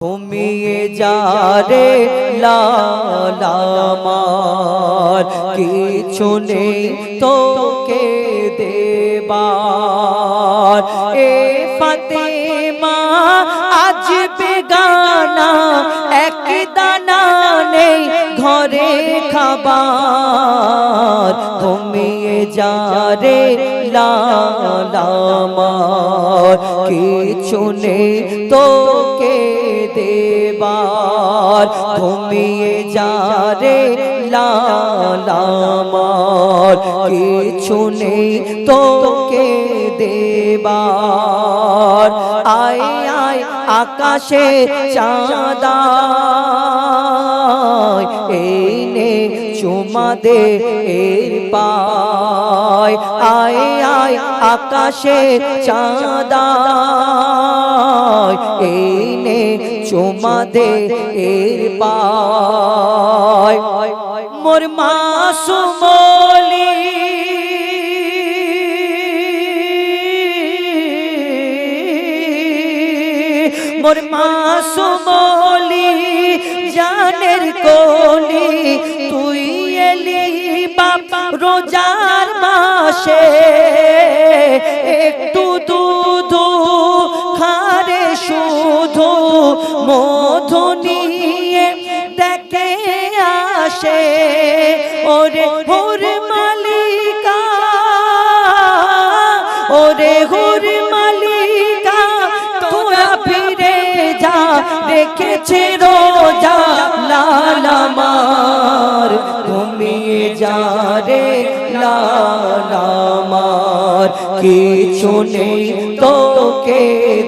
ঘুমিয়ে যা রে লালামার, কিছু নেই তোকে দেবার। এ ফাতেমা আজ বেগানা, এক দানা নেই ঘরে খাবার। ঘুমিয়ে যা রে লালামার, কিছু নেই তোকে দেবার। ঘুমিয়ে যা রে লালামার, কিছু নেই তোকে দেবার। আয় আয় আকাশে চাঁদা, এই নে চুমা দে এর পায়। আয় আয় আকাশে চাঁদা, এই নে চুমা দে এর পায়। মোর মাসুম মলি মোর মাসুম মলি জানের কোলি, তুই এলি বাপ রোজার মাসে। একটু দুধ খারে শুধু মধু নিয়ে দেখে আসে। ওরে হুর মালিকা, ওরে হুর মালিকা, তোরা ফিরে যা, রেখেছে রোজা লালামার। ঘুমিয়ে যা রে লালামার, কিছু নেই তোকে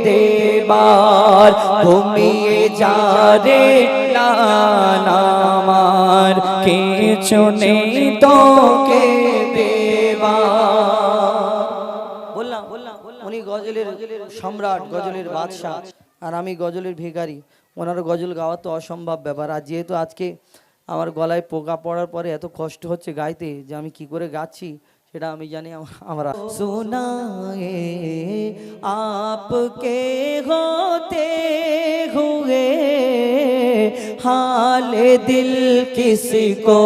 দেবার। ঘুমিয়ে যা রে লালামার, কিছু নেই তোকে দেবার। বললাম উনি গজলের সম্রাট, গজলের বাদশাহ, আর আমি গজলের ভিখারি। ওনার গজল গাওয়া তো অসম্ভব ব্যাপার। আর যেহেতু আজকে আমার গলায় পোকা পড়ার পরে এত কষ্ট হচ্ছে গাইতে, যে আমি কি করে গাচ্ছি সেটা আমি জানি। আমরা সুনায়ে আপকে होते हुए हाल दिल किसको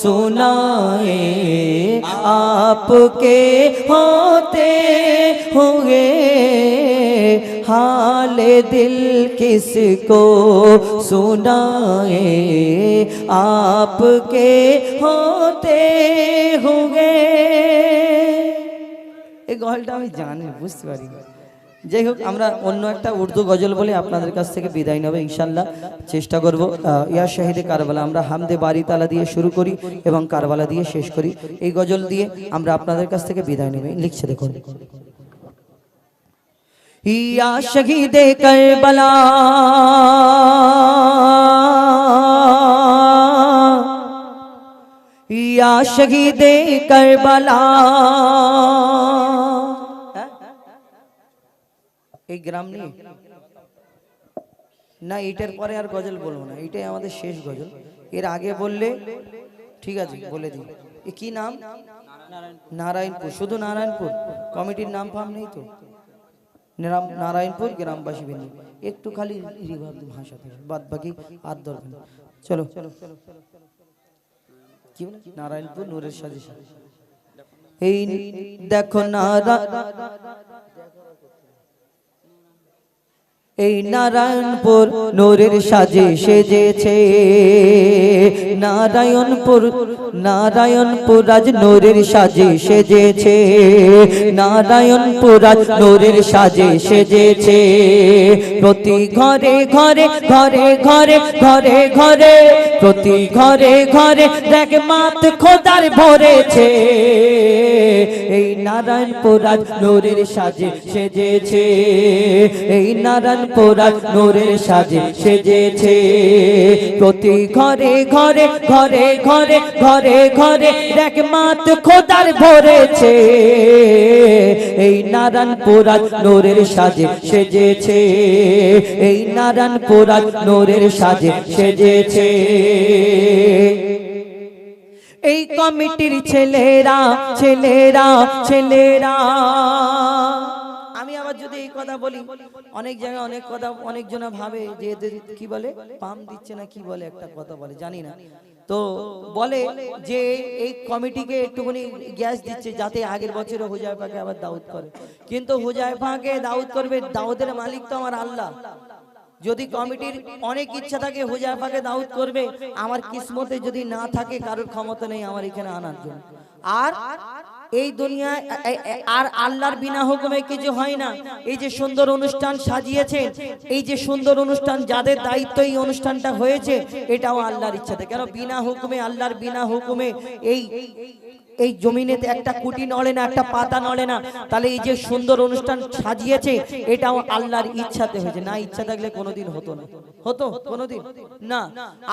सुनाए। आपके होते हुए हाल दिल किसको सुनाए। आपके होते हुए, এই গজলটা আমি জানি, বুঝতে পারি। যাই হোক, আমরা অন্য একটা উর্দু গজল বলে আপনাদের কাছ থেকে বিদায় নেব ইনশাল্লাহ, চেষ্টা করব। ইয়া শাহিদে কারবালা, আমরা হামদে বারি তালা দিয়ে শুরু করি এবং কারবালা দিয়ে শেষ করি। এই গজল দিয়ে আমরা আপনাদের কাছ থেকে বিদায় নেব। লিখছে দেখুন, ইয়া শাহিদে কারবালা, ইয়া শাহিদে কারবালা। এই গ্রাম নিয়ে না, এইটার পরে আর গজল বলবো না, এইটাই আমাদের শেষ গজল। এর আগে বললে ঠিক আছে, বলে দিই। এ কি নাম? নারায়ণপুর। শুধু নারায়ণপুর, কমিটির নাম ফাম নেই তো? নারায়ণপুর গ্রামবাসী বিন্দু একটু খালি ভাষাতে, বাদ বাকি আর দরকার। চলো কি বলে, নারায়ণপুর নূরের সাজেশন। এই দেখো এই নারায়ণপুর নূরের সাজে সেজেছে। নারায়ণপুর আজ নূরের সাজে সেজেছে। নারায়ণপুর আজ নূরের সাজে সেজেছে। প্রতি ঘরে ঘরে ঘরে ঘরে ঘরে ঘরে, প্রতি ঘরে ঘরে দেখ মাত খোদার ভরেছে। এই নারায়ণপুর আজ নূরের সাজে সেজেছে। এই নারায়ণপুর আজ নূরের সাজে সেজেছে। প্রতি ঘরে ঘরে ঘরে ঘরে ঘরে ঘরে দেখ মাত খোদার ভরেছে। এই নারায়ণপুর আজ নূরের সাজে সেজেছে। এই নারায়ণপুর আজ নূরের সাজে সেজেছে। এই কমিটির ছেলেরা ছেলেরা ছেলেরা, আমি আবার যদি এই কথা বলি, অনেক জায়গায় অনেক কথা অনেকজনা ভাবে যে এদের কি বলে পাম দিচ্ছে না কি বলে একটা কথা বলে জানি না, তো বলে যে এই কমিটিকে একটুখানি গ্যাস দিচ্ছে যাতে আগের বছরে হুজাইফাকে আবার দাউদ করে, কিন্তু হুজাইফাকে দাউদ করবে, দাউদের মালিক তো আমার আল্লাহ। যদি কমিটির অনেক ইচ্ছা থাকে হুজাইফাকে দাউদ করবে, আমার কিসমতে যদি না থাকে কারোর ক্ষমতা নেই আমার এখানে আনার জন্য। আর এই দুনিয়ায় আর আল্লাহর বিনা হুকুমে কিছু হয় না। এই যে সুন্দর অনুষ্ঠান সাজিয়েছেন, এই যে সুন্দর অনুষ্ঠান যাদের দায়িত্ব এই অনুষ্ঠানটা হয়েছে, এটাও আল্লাহর ইচ্ছাতে। কেন বিনা হুকুমে, আল্লাহর বিনা হুকুমে এই জমিনেতে একটা কুটি নড়ে না, একটা পাতা নড়ে না। তাহলে এই যে সুন্দর অনুষ্ঠান সাজিয়েছে এটাও আল্লাহর ইচ্ছাতে হয়েছে, না ইচ্ছা থাকলে কোনোদিন হতো না, হতো কোনোদিন না।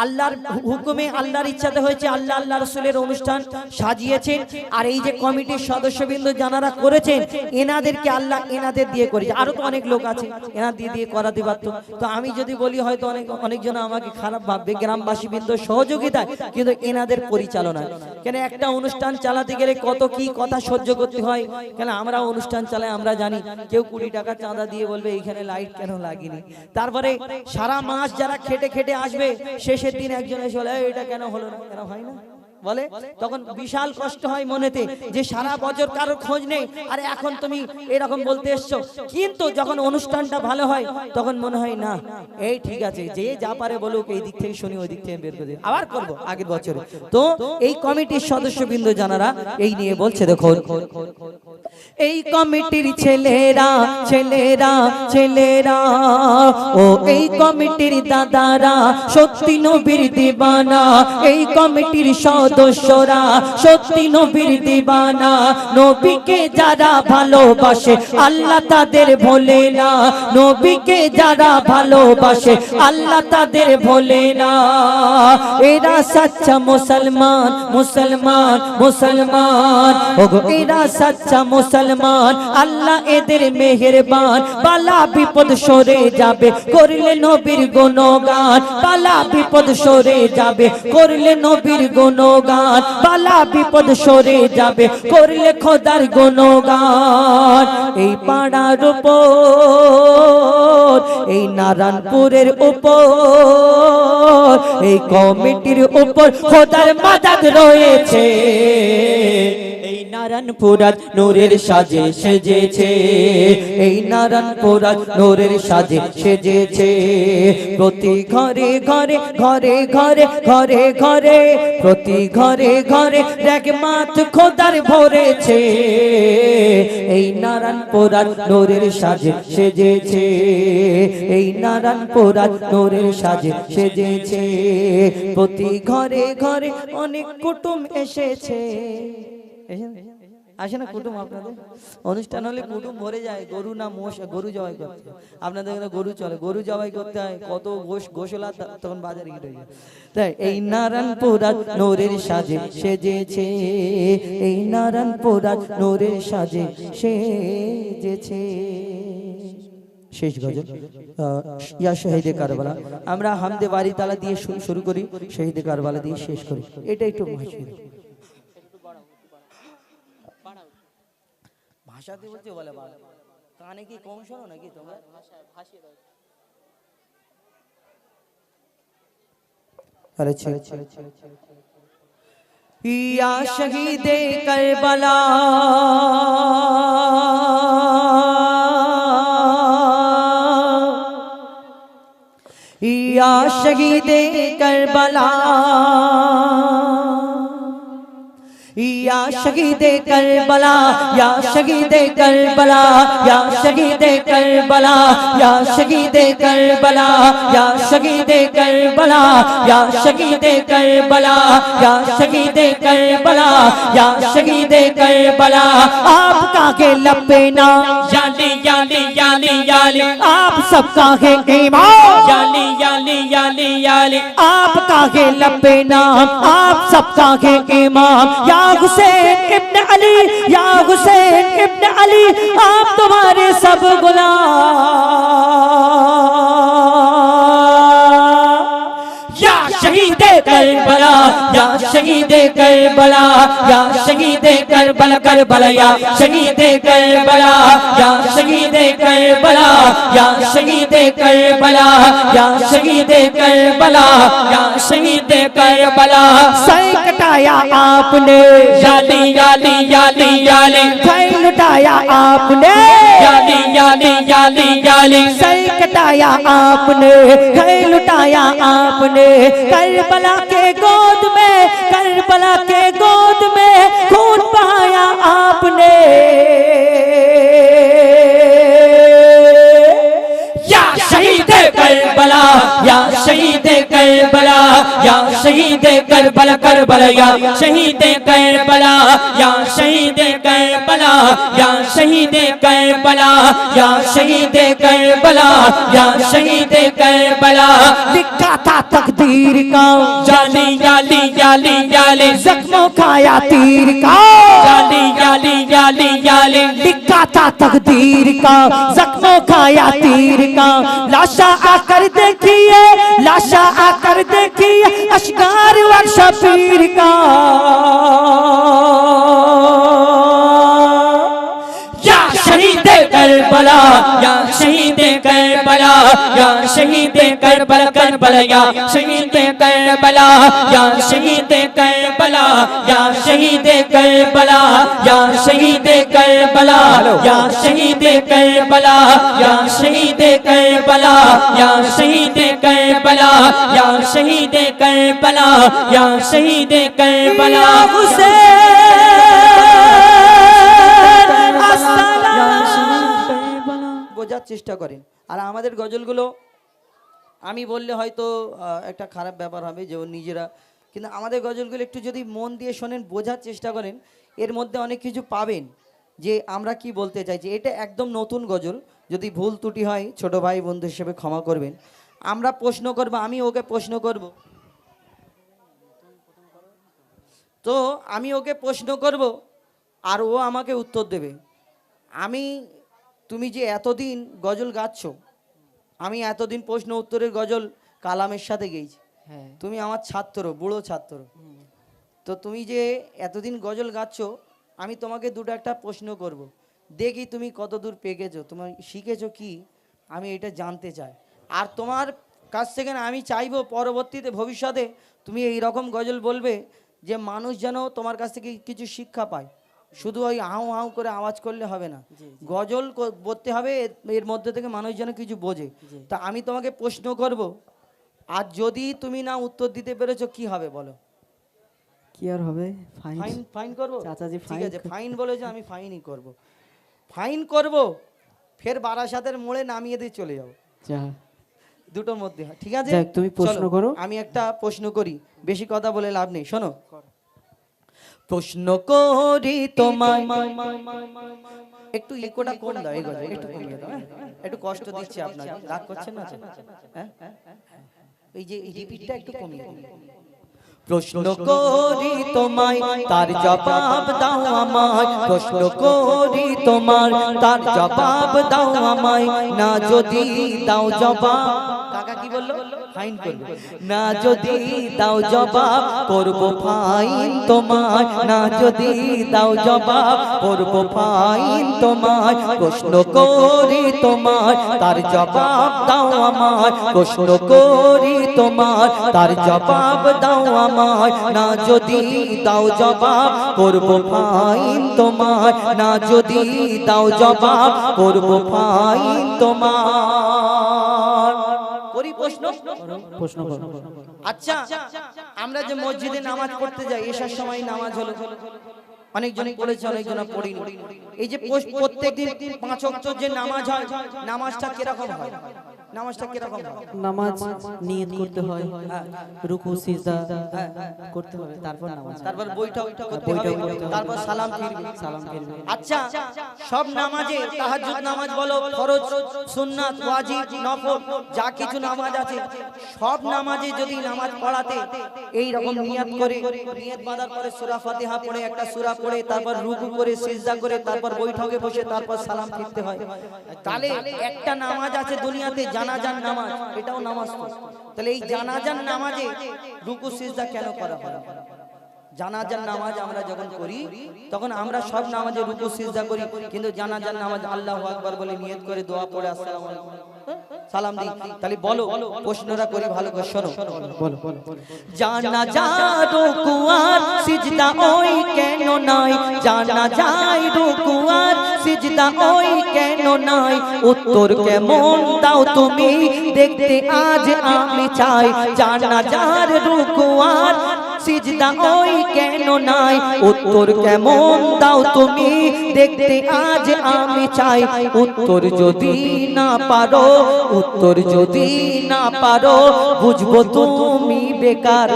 আল্লাহর হুকুমে, আল্লাহর ইচ্ছাতে হয়েছে। আল্লাহ আল্লাহ রাসূলের অনুষ্ঠান সাজিয়েছেন, আর এই যে কমিটির সদস্যবৃন্দ যারা করেছেন এনাদেরকে আল্লাহ এনাদের দিয়ে করেছে। আরো তো অনেক লোক আছে এনা দিয়ে করাতে পারতো। তো আমি যদি বলি হয়তো অনেকজন আমাকে খারাপ ভাববে, গ্রামবাসী বৃন্দ সহযোগিতায়, কিন্তু এনাদের পরিচালনায়। কেন একটা অনুষ্ঠান চালাতে গেলে কত কি কথা সহ্য করতে হয়। কেন আমরা অনুষ্ঠান চালাই আমরা জানি, কেউ 20 টাকা চাঁদা দিয়ে বলবে এইখানে লাইট কেন লাগেনি, তারপরে সারা মাস যারা খেটে খেটে আসবে শেষের দিন একজন এসে বলে এটা কেন হলো না, কেন হয় না বলে, তখন বিশাল কষ্ট হয় মনেতে যে সারা বছর কারোর খোঁজ নেই আর এখন তুমি এরকম বলতে এসছো। কিন্তু যখন অনুষ্ঠানটা ভালো হয় তখন মনে হয় না এই ঠিক আছে, যে যা পারে বলুক, এই দিক থেকে শুনি ওই দিক থেকে বের করে আবার করবো আগের বছরে। তো এই কমিটির সদস্যবৃন্দ যারা এই নিয়ে বলছে, দেখো এই কমিটির ছেলেরা ছেলেরা ছেলেরা ও এই কমিটির দাদারা সত্যি নবীর দিবানা, এই কমিটির সদস্যরা সত্যি নবীর দিবানা। নবীকে যারা ভালোবাসে আল্লাহ তাদের ভোলে না, নবীকে যারা ভালোবাসে আল্লাহ তাদের ভোলে না। এরা সচ্চা মুসলমান মুসলমান মুসলমান, ওগো এরা সচ্চা মুসলমান, আল্লাহ এদের মেহেরবান। বালা বিপদ সরে যাবে করলে নবীর গুণগান, বালা বিপদ সরে যাবে করলে নবীর গুণগান, বালা বিপদ সরে যাবে করলে খোদার গুণগান। এই পাড়ার উপর, এই নারায়ণপুরের উপর, এই কমিটির উপর খোদার মাদাদ রয়েছে। এই নারায়ণপুর নূরের সাজে সেজেছে, এই নারায়ণপুর নূরের সাজে সেজেছে। প্রতি ঘরে ঘরে ঘরে ঘরে ঘরে ঘরে, প্রতি ঘরে ঘরে রহমত খোদার ভরেছে। এই নারায়ণপুর নূরের সাজে সেজেছে, এই নারায়ণপুর নূরের সাজে সেজেছে। প্রতি ঘরে ঘরে অনেক কুটুম এসেছে। আসে না কুটুম আপনাদের? অনুষ্ঠান হলে কুটুম ভরে যায়। গরু না মোষ, গরু জবাই করতে হয় আপনাদের এখানে, গরু চলে, গরু জবাই করতে হয়, কত গোশলা তখন বাজারে গিয়ে যায়। তাই এই নারায়ণপুর নূরের সাজে সেজেছে, এই নারায়ণপুর নূরের সাজে সেজেছে। শেষ গজল ইয়া শহীদে কারবালা। আমরা হামদে বাড়ি তালা দিয়ে শুরু করি, শহীদে কারবালা দিয়ে শেষ করি। এটা একটু ভাষাতে বলতে বলে, কানে কি কম শোনো নাকি তোমরা? ইয়া শহীদে কারবালা ইয়া শহীদে কারবালা, या शहीदे करबला, या शहीदे करबला, या शहीदे करबला, या शहीदे करबला, या शहीदे करबला, या शहीदे करबला, या शहीदे करबला, या शहीदे करबला। आपका के लपेना याली याली याली याली, आप सबका है ईमान याली याली याली याली, आपका के लपेना आप सबका है ईमान। या हुसैन इब्न अली, या हुसैन इब्न अली, आप तुम्हारे सब गुलाम। या शहीदे करबला या शहीद करबला या शहीद करबला करबला या शहीद करबला या शहीद करबला या शहीद करबला या शहीद करबला या शहीद करबला सर कटाया आपने याली याली याली याली सर लुटाया आपने याली याली याली याली सर कटाया आपने घर लुटाया आपने करबला के गोद में करबला के गोद में खून बहाया आपने या शहीद करबला या शहीद करबला या शहीद करबला करबला या शहीद करबला या शहीद करबला या शहीद करबला या शहीद करबला या शहीद करबला लिखा था तकदीर का याली याली याली याली जख्मों खाया तीर का याली याली याली याली लिखा था तकदीर का जख्मों खाया तीर का लाशा आकर देखिए लाशा आकर देखिए अशगार व शबीर का या शहीद करबला या शहीद करबला या शहीद करबला करबला या शहीद करबला या शहीद करबला या शहीद करबला या शहीद करबला या शहीद करबला या शहीद करबला या शहीद करबला या शहीद करबला या शहीद करबला বোঝার চেষ্টা করেন। আর আমাদের গজলগুলো আমি বললে হয়তো একটা খারাপ ব্যাপার হবে যে নিজেরা, কিন্তু আমাদের গজলগুলো একটু যদি মন দিয়ে শোনেন, বোঝার চেষ্টা করেন, এর মধ্যে অনেক কিছু পাবেন যে আমরা কি বলতে চাইছি। এটা একদম নতুন গজল, যদি ভুল ত্রুটি হয় ছোট ভাই বন্ধু হিসেবে ক্ষমা করবেন। আমরা প্রশ্ন করব, আমি ওকে প্রশ্ন করব, তো আমি ওকে প্রশ্ন করব আর ও আমাকে উত্তর দেবে। তুমি যে এতদিন গজল গাচ্ছ, আমি এতদিন প্রশ্ন উত্তরের গজল কালামের সাথে গেয়েছি। তুমি আমার ছাত্র, বুড়ো ছাত্র, তো তুমি যে এতদিন গজল গাচ্ছ, আমি তোমাকে দুটো একটা প্রশ্ন করব, দেখি তুমি কত দূর পেকেছো, তুমি শিখেছো কি, আমি এটা জানতে চাই। আর তোমার কাছ থেকে না আমি চাইবো পরবর্তীতে ভবিষ্যতে তুমি এই রকম গজল বলবে যে মানুষ যেন তোমার কাছ থেকে কিছু শিক্ষা পায়। শুধু ওই হাউ হাউ করে আওয়াজ করলে হবে না, গজল বলতে হবে, এর মধ্যে থেকে মানুষ যেন কিছু বোঝে। তা আমি তোমাকে প্রশ্ন করব, আর যদি তুমি না উত্তর দিতে পেরেছো কি হবে বলো? কি আর হবে? ফাইন ফাইন করব চাচাজি, ঠিক আছে, ফাইন বলেছে, আমি ফাইনই করব, ফাইন করব, ফের বারাসাতের মোড়ে নামিয়ে দিয়ে চলে যাবো, দুটোর মধ্যে, ঠিক আছে? তুমি প্রশ্ন করো, আমি একটা প্রশ্ন করি, বেশি কথা বলে লাভ নেই, শোনো। প্রশ্ন করি তোমায়, একটু ইকোটা কম দাও, এই গজল একটু কমিয়ে দাও, একটু কষ্ট দিচ্ছে আপনাকে, রাগ করছেন না? হ্যাঁ, এই যে রিপিটটা একটু কমিয়ে দাও। প্রশ্ন করি তোমায়, তার জবাব দাও আমায়, প্রশ্ন করি তোমার, তার জবাব দাও আমায়, না যদি দাও জবাব, কাকা কি বললো? ফাইন করবে, না যদি দাও জবাব করব ফাইন তোমায়, না যদি দাও জবাব করব ফাইন তোমায়। প্রশ্ন করি তোমায়, তার জবাব দাও আমায়, প্রশ্ন করি তোমায়, তার জবাব দাও আমায়, না যদি দাও জবাব করব ফাইন তোমায়, না যদি দাও জবাব করব ফাইন তোমার। করি প্রশ্ন, প্রশ্ন করো। আচ্ছা, আমরা যে মসজিদে নামাজ পড়তে যাই, এশার সময় নামাজ হলো, অনেকজন পড়েছে অনেকজন পড়েনি। এই যে প্রত্যেকদিন 5 ওয়াক্ত যে নামাজ হয়, নামাজটা কিরকম হয়? নামাজটা কিরকম হয়? নামাজ নিয়ত করতে হয়, রুকু সিজদা করতে হবে, তারপর নামাজ, তারপর বৈঠক করতে হবে, তারপর সালাম ফিরবে। আচ্ছা, সব নামাজে তাহাজ্জুদ নামাজ বলো, ফরজ, সুন্নাত, ওয়াজিব, নফল, যা কিছু নামাজ আছে, সব নামাজে যদি নামাজ পড়াতে এই রকম নিয়ত করে, নিয়ত বাঁধার পরে সূরা ফাতিহা পড়ে, একটা সূরা পড়ে, তারপর রুকু করে, সিজদা করে, তারপর বৈঠকে বসে, তারপর সালাম ফিরতে হয়, তাহলে একটা নামাজ আছে দুনিয়াতে জানাজার নামাজ, এটাও নামাজ তো। তাহলে এই জানাজার নামাজে রুকু সিজদা কেন করা হয়? জানাজার নামাজ আমরা যখন করি তখন আমরা সব নামাজে রুকু সিজদা করি, কিন্তু জানাজার নামাজ আল্লাহু আকবার বলে নিয়ত করে দোয়া পড়ে আসসালামু আলাইকুম সালাম দিই। তাহলে বলো, প্রশ্নটা করি ভালো করে শোনো। বলো। জানাজা রুকু আর সিজদা ওই কেন নাই? জানাজায় রুকু আর সিজদা ওই কেন নাই? উত্তর কেমন দাও তুমি দেখতে আজ আমি চাই। জানাজার রুকু আর সিজদা ওই কেন নাই? উত্তর কেমন দাও তুমি দেখতে আজ আমি চাই। উত্তর যদি না পারো, উত্তর যদি না পারো বুঝবো তুমি বেকার।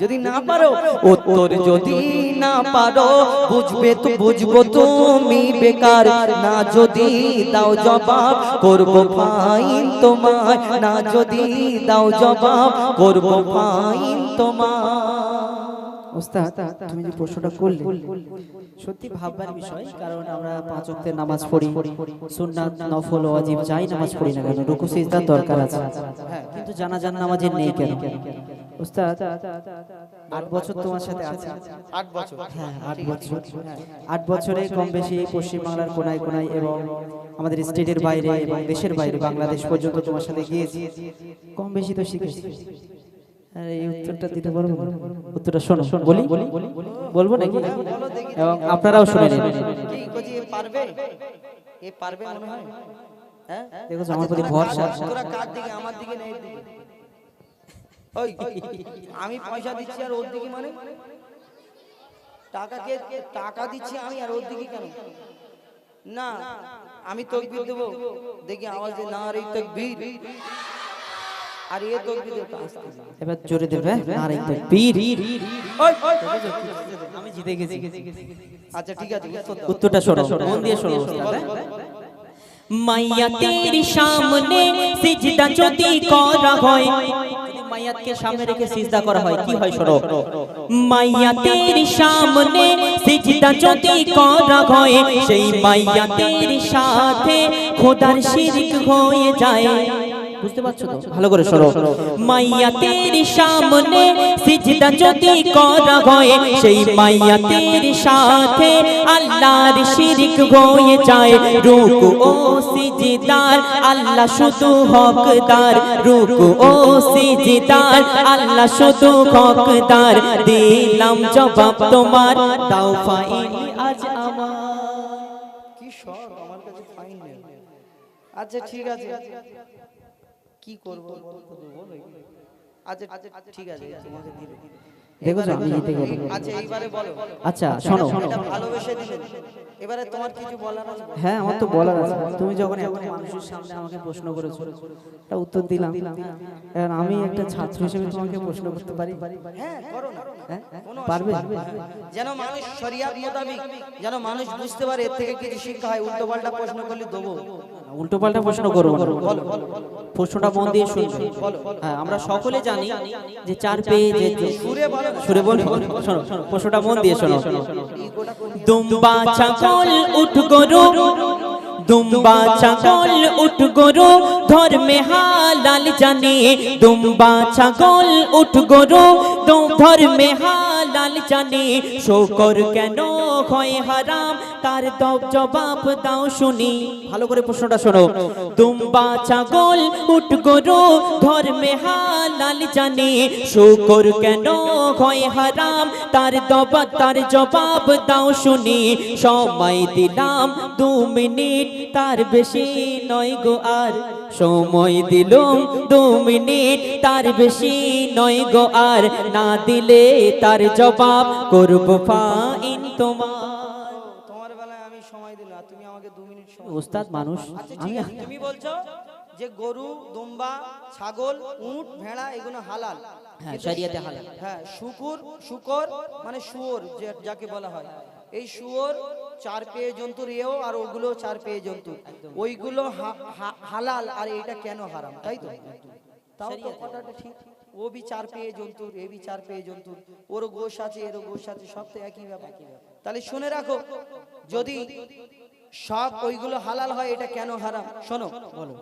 যদি না পারো, উত্তর যদি না পারো বুঝবো তুমি বেকার। না যদি দাও জবাব করব ফাইন তোমায়, না যদি দাও জবাব করব ফাইন তোমায়। ওস্তাদ, তুমি যে প্রশ্নটা করলে সত্যি ভাববার বিষয়, কারণ আমরা 5 ওয়াক্তের নামাজ পড়ি, সুন্নাত, নফল, ওয়াজিব যাই নামাজ পড়ি না কেন রুকু সিজদার দরকার আছে, কিন্তু জানাজার নামাজে নেই কেন? ওস্তাদ 8 বছর তোমার সাথে আছি। 8 বছর? হ্যাঁ 8 বছর। 8 বছরে কম বেশি পশ্চিম বাংলার কোনায় কোনায় এবং আমাদের স্টেটের বাইরে এবং দেশের বাইরে বাংলাদেশ পর্যন্ত তোমার সাথে গিয়েছি, কম বেশি তো শিখেছি। আরে এই উত্তরটা দিতে পারবো? উত্তরটা শোনো, বলবো নাকি? এবং আপনারাও শুনে নিন। কি কজি এ পারবে? এ পারবে মনে হয়? হ্যাঁ দেখো আমার প্রতি ভরসা। তোরা কার দিকে? আমার দিকে না এর দিকে? ওই আমি পয়সা দিচ্ছি আর ওর দিকে মানে? টাকা দিচ্ছি আমি আর ওর দিকে কেন? না, আমি তাকবীর দেব, দেখি আওয়াজে না রে তাকবীর, আর এ তাকবীর দেব আস্তে। এবার জোরে দেবে না রে তাকবীর। আমি জিতে গেছি। আচ্ছা ঠিক আছে, উত্তরটা শোনো, মন দিয়ে শোনো ওস্তাদ। মাইয়া তেরি সামনে সিজদা যদি করা হয়, যদি মাইয়াতকে সামনে রেখে সিজদা করা হয় কি হয় শোনো। মাইয়া তেরি সামনে সিজদা যদি করা হয়, সেই মাইয়া তেরি সাথে খোদার শিরক হয়ে যায়। বুঝতে পারছো তো? ভালো করে শোনো। মাইয়া তেরি সামনে সিজদা যদি করা হয়, সেই মাইয়া তেরি সাথে আল্লাহর শিরক হয়ে যায়। রুকু ও সিজদার আল্লাহ শুধু হকদার, রুকু ও সিজদার আল্লাহ শুধু হকদার। দিলাম জবাব তোমার, দাও ফাইন আজ আমার। কি শখ, আমার কাছে ফাইন নেই। আচ্ছা ঠিক আছে, কি করব? আচ্ছা ঠিক আছে, তোমাকে দিলে। দেখো আমি জিতে গেলাম। আচ্ছা এইবারে বলো। আচ্ছা শোনো, এটা ভালোবেসে দিলেন, এবারে তোমার কিছু বলার আছে? হ্যাঁ আমার তো বলার আছে। তুমি যখন এত মানুষের সামনে আমাকে প্রশ্ন করেছো, একটা উত্তর দিলাম। এখন আমি একটা ছাত্র হিসেবে তোমাকে প্রশ্ন করতে পারি? হ্যাঁ করো না, হ্যাঁ কোনো পারবে? যেন মানুষ শরিয়াত মোতাবেক যেন মানুষ বুঝতে পারে, এর থেকে কিছু শিক্ষা হয়। উল্টো পাল্টা প্রশ্ন করলে দেবো? উল্টো পাল্টা প্রশ্ন করবো না। প্রশ্নটা মন দিয়ে শুনবে। হ্যাঁ আমরা সকলে জানি যে 4 পেজে সুরে বল। শোনো প্রশ্নটা মন দিয়ে শোনো। দুম্বা ছাগল উঠ গরু, দুম্বা ছাগল উঠ গরু ধর্মে হালাল জানে। দুম্বা ছাগল উঠ গরু ধর্মে হালাল জানে। শুকর কেন হয় হারাম, তার জবাব দাও শুনি। ভালো করে প্রশ্নটা শোনো। দুম্বা ছাগল উঠ গরু ধর্মে হালাল জানে। শুকর কেন হয় হারাম, তার জবাব দাও শুনি। সময় দিলাম 2 মিনিট, তার বেশি নয় গো আর। সময় দিলাম 2 মিনিট, তার বেশি নয় গো আর। না দিলে তার জবাব করব ফাইন তোমার। তোমার বেলায় আমি সময় দিলাম, তুমি আমাকে 2 মিনিট সময়। ওস্তাদ মানুষ আচ্ছা ঠিক আছে, তুমি বলছো যে গরু, দুম্বা, ছাগল, উট, ভেড়া এগুলো হালাল। হ্যাঁ শরিয়াতে হালাল। হ্যাঁ শুকর মানে শুয়োর যাকে বলা হয়, এই শুয়োর 4 পেয়ে জন্তুর এও, আর ওগুলো 4 পেয়ে জন্তু, ওইগুলো হালাল, আর এটা কেন হারাম? তাই তো? তাও তো কথাটা ঠিক। ও বি 4 পেয়ে জন্তুর, এ বি 4 পেয়ে জন্তুর, ওরও গোশ আছে এরও গোশ আছে, সব তো একই ব্যাপার। তাহলে শুনে রাখো, যদি সব ওইগুলো হালাল হয় এটা কেন হারাম? শোনো, বলো।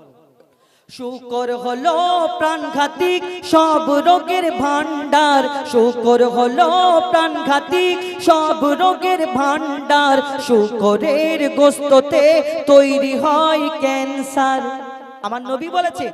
শুকর হলো প্রাণঘাতিক সব রোগের ভান্ডার, শুকর হলো প্রাণঘাতিক সব রোগের ভান্ডার, শুকরের গোস্ততে তৈরি হয় ক্যান্সার। আমার নবী বলেছে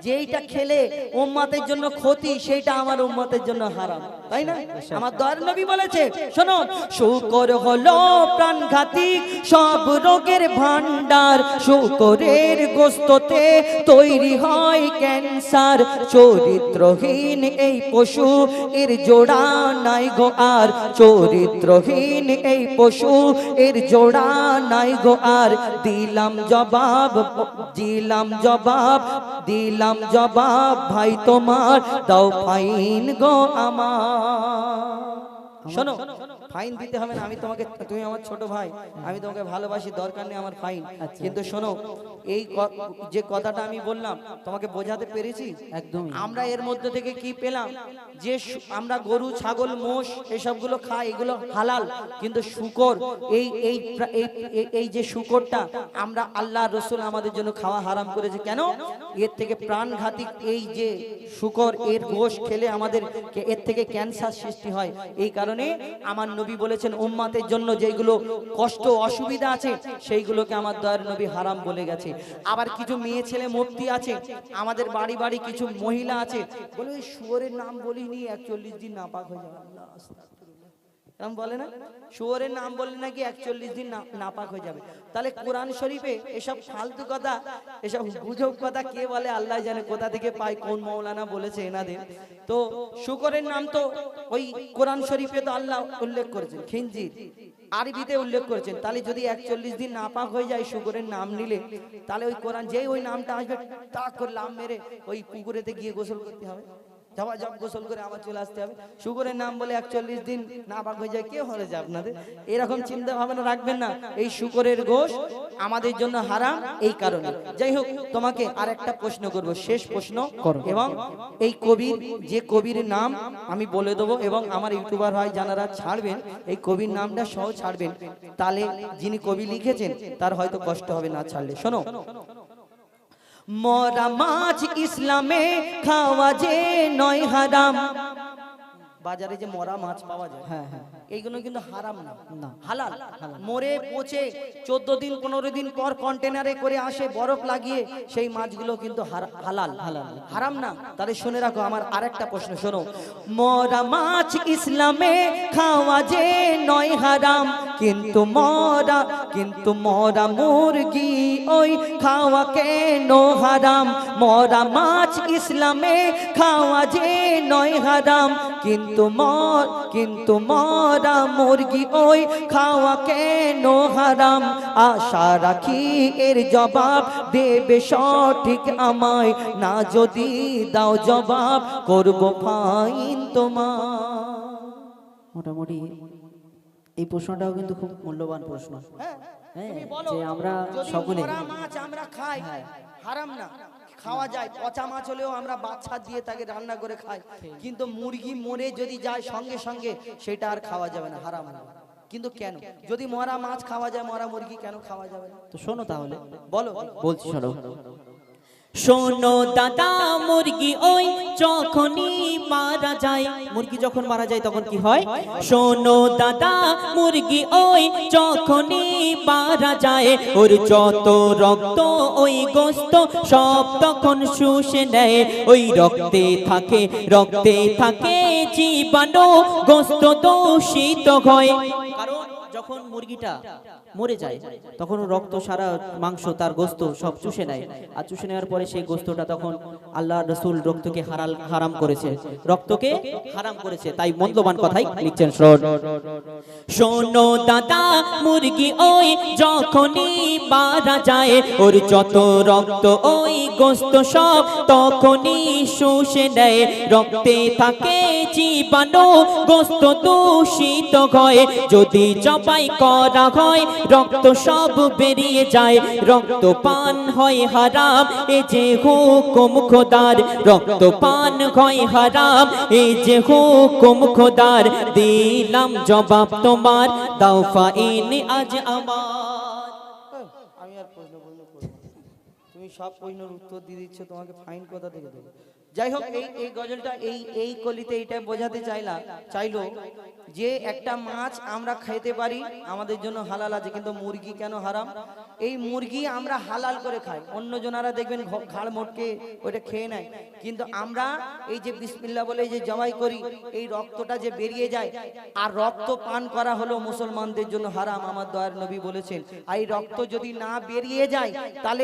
যে এইটা খেলে উম্মতের জন্য ক্ষতি, সেইটা আমার উম্মতের জন্য হারাম, তাই না? আমার দয়ার নবী বলেছে, শোনো, শুকর হলো প্রাণঘাতিক সব রোগের ভান্ডার, শুকরের গোস্ততে তৈরি হয় ক্যান্সার, চরিত্রহীন এই পশু এর জোড়া নাই গো আর, চরিত্রহীন এই পশু এর জোড়া নাই গো আর, দিলাম জবাব, দিলাম জবাব, দিলাম জবাব ভাই তোমার, দাও ফাইন গো আমার। শোনো, ফাইন দিতে হবে না, আমি তোমাকে, তুমি আমার ছোট ভাই, আমি তোমাকে ভালোবাসি, দরকার নেই আমার ফাইন। কিন্তু শোনো, এই যে কথাটা আমি বললাম তোমাকে বোঝাতে পেরেছি? একদম। আমরা এর মধ্যে থেকে কি পেলাম, যে আমরা গরু ছাগল মোষ এসবগুলো খাই, এগুলো হালাল, কিন্তু শুকর, এই এই এই যে শুকরটা আমরা, আল্লাহ রসুল আমাদের জন্য খাওয়া হারাম করেছে। কেন? এর থেকে প্রাণঘাতী এই যে শুকর, এর গোশ খেলে আমাদের এর থেকে ক্যান্সার সৃষ্টি হয়। এই কারণে আমার নবী বলেছেন উম্মাতের জন্য যেগুলো কষ্ট অসুবিধা আছে সেইগুলোকে আমার দয়ার নবী হারাম বলে গেছে। আবার কিছু মেয়ে ছেলে মুফতি আছে, আমাদের বাড়ি বাড়ি কিছু মহিলা আছে, বলে ওই শুয়োরের নাম বলিনি 41 দিন নাপাক হয়ে যাবে। আল্লাহ আস্তাগফিরুল্লাহ, এরকম বলে না? শুয়োরের নাম বললে নাকি 41 দিন নাপাক হয়ে যাবে। তাহলে কোরআন শরীফে এসব ফালতু কথা, এসব গুজব কথা কে বলে আল্লাহ জানে, কোথা থেকে পায়, কোন মৌলানা বলেছে এনাদের। তো শুকরের নাম তো ওই কোরআন শরীফে তো আল্লাহ উল্লেখ করেছেন, খিনজির আরবিতে উল্লেখ করেছেন। তাহলে যদি 41 দিন নাপাক হয়ে যায় শুকরের নাম নিলে, তাহলে ওই কোরআন যেই ওই নামটা আসবে তা করে লাম মেরে ওই পুকুরেতে গিয়ে গোসল করতে হবে, যাওয়া যাব গোসল করে আবার চলে আসতে হবে। শুকরের নাম বলে 41 দিন নাপাক হয়ে যায়, কে বলেছে আপনাদের? এরকম চিন্তা ভাবনা রাখবেন না। এই শুকরের গোশত আমাদের জন্য হারাম এই কারণে। যাই হোক, তোমাকে আর একটা প্রশ্ন করব, শেষ প্রশ্ন, এবং এই কবির, যে কবির নাম আমি বলে দেবো, এবং আমার ইউটিউবার ভাই যারা ছাড়বেন এই কবির নামটা সহ ছাড়বেন, তাহলে যিনি কবি লিখেছেন তার হয়তো কষ্ট হবে না ছাড়লে। শোনো, মরা মাছ ইসলামে খাওয়া যে নয় হারাম। বাজারে যে মরা মাছ পাওয়া যায়, হ্যাঁ হ্যাঁ, এইগুলো কিন্তু হারাম না, হালাল। মরে পচে 14 দিন 15 দিন পর কন্টেনারে করে আসে বরফ লাগিয়ে, সেই মাছগুলো কিন্তু হালাল, হারাম না। তাহলে শুনে রাখো আমার আরেকটা প্রশ্ন, শোনো, মরা মাছ ইসলামে খাওয়া যে নয় হারাম, কিন্তু মরা মুরগি ওই খাওয়া কেন হারাম? মরা মাছ ইসলামে খাওয়া যে নয় হারাম, কিন্তু মরা মুরগি ওই খাওয়া কেন হারাম? আশা রাখি এর জবাব দেবে সঠিক আমায়, না যদি দাও জবাব করব ফাইন তোমার। মোটামুটি এই প্রশ্নটাও কিন্তু খুব মূল্যবান প্রশ্ন। হ্যাঁ, যে আমরা সকলে মাছ আমরা খাই, হারাম না, খাওয়া যায়। পচা মাছ হলেও আমরা বাচ্চা দিয়ে তাকে রান্না করে খাই, কিন্তু মুরগি মরে যদি যায় সঙ্গে সঙ্গে সেটা আর খাওয়া যাবে না, হারাম না। কিন্তু কেন, যদি মরা মাছ খাওয়া যায়, মরা মুরগি কেন খাওয়া যাবে না? তো শোনো, তাহলে বলো, বলছি, শোনো। শোনো দাদা, মুরগি ওই যখনই মারা যায়, মুরগি যখন মারা যায় তখন কি হয়? শোনো দাদা, মুরগি ওই যখনই মারা যায়, ওর যত রক্ত ওই গোস্ত সব তখন শুষে নেয়, ওই রক্তে থাকে জীবাণু, গোস্ত দূষিত হয়। কারণ যখন মুরগিটা মরে যায় তখন রক্ত, সারা মাংস, তার গোস্ত সব চুষে নেয়, আর চুষে নেওয়ার পরে সেই গোস্তটা তখন আল্লাহ রসুল রক্তকে হারাম করেছে, তাই মূল্যবান কথাই লিখছেন। শোনো দাদা, মুরগি ওই যখনই মারা যায়, ওর যত রক্ত ওই গোস্ত সব তখনই শুষে নেয়, রক্তে থাকে জীবাণু, গোস্ত দূষিত হয়, যদি জবাই করা হয় রক্ত সব বেরিয়ে যায়, রক্ত পান হয় হারাম, এ যে হুকুম খোদার, রক্ত পান হয় হারাম, এ যে হুকুম খোদার, দিলাম জবাব তোমার, দাও ফাইন আজ আমার। আমি আর প্রশ্ন করব, তুমি সব প্রশ্নের উত্তর দিয়ে দিচ্ছ, তোমাকে ফাইন কোথা থেকে দেবো? যাই হোক, এই গজলটা এই কলিতে এইটা বোঝাতে চাইলো যে একটা মাছ আমরা খেতে পারি, আমাদের জন্য হালাল আছে, কিন্তু মুরগি কেন হারাম? এই মুরগি আমরা হালাল করে খাই, অন্য জনারা দেখবেন ঘাড় মোটকে ওইটা খেয়ে নেয়, কিন্তু আমরা এই যে বিসমিল্লাহ বলে যে জবাই করি, এই রক্তটা যে বেরিয়ে যায়, আর রক্ত পান করা হলো মুসলমানদের জন্য হারাম, আমার দয়ার নবী বলেছেন। আর এই রক্ত যদি না বেরিয়ে যায়, তাহলে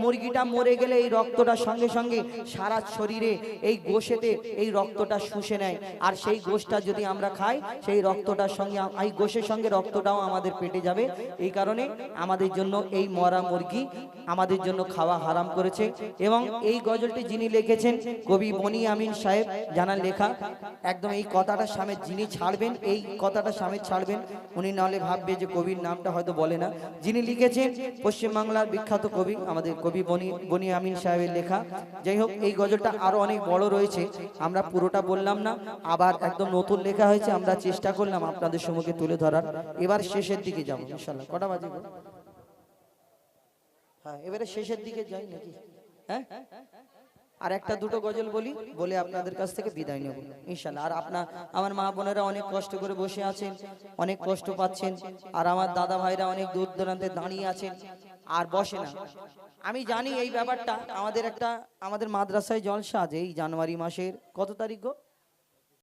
মুরগিটা মরে গেলে এই রক্তটা সঙ্গে সঙ্গে সারা শরীরে এই গোশেতে এই রক্তটা শুষে নেয়, আর সেই গোশটা যদি আমরা খাই, সেই রক্তটার সঙ্গে এই গোশের সঙ্গে রক্তটাও আমাদের পেটে যাবে। এই কারণে আমাদের জন্য এই মরা মুরগি আমাদের জন্য খাওয়া হারাম করেছে। এবং এই গজলটি যিনি লিখেছেন কবি বনি আমিন সাহেব, জানার লেখা, একদম এই কথাটা সামনে যিনি ছাড়বেন, এই কথাটা সামনে ছাড়বেন, উনি নাহলে ভাববে যে কবির নামটা হয়তো বলে না। যিনি লিখেছেন পশ্চিমবাংলার বিখ্যাত কবি, আমাদের কবি বনি আমিন সাহেবের লেখা। যাই হোক, এই গজলটা আরো অনেক বড় রয়েছে, আমরা পুরোটা বললাম না, আবার একদম নতুন লেখা হয়েছে, আমরা চেষ্টা করলাম আপনাদের সম্মুখে তুলে ধরার। এবার শেষের দিকে যাব ইনশাআল্লাহ। কটা বাজে গো? হ্যাঁ, এবারে শেষের দিকে যাই নাকি? হ্যাঁ, আর একটা দুটো গজল বলে আপনাদের কাছ থেকে বিদায় নেব ইনশাআল্লাহ। আর আমার মা বোনেরা অনেক কষ্ট করে বসে আছেন, অনেক কষ্ট পাচ্ছেন, আর আমার দাদা ভাইরা অনেক দূর দূরান্তে দাঁড়িয়ে আছেন আর বসে না। আমি জানি এই ব্যাপারটা, আমাদের মাদ্রাসায় জলসা আছে এই জানুয়ারি মাসের কত তারিখ গো?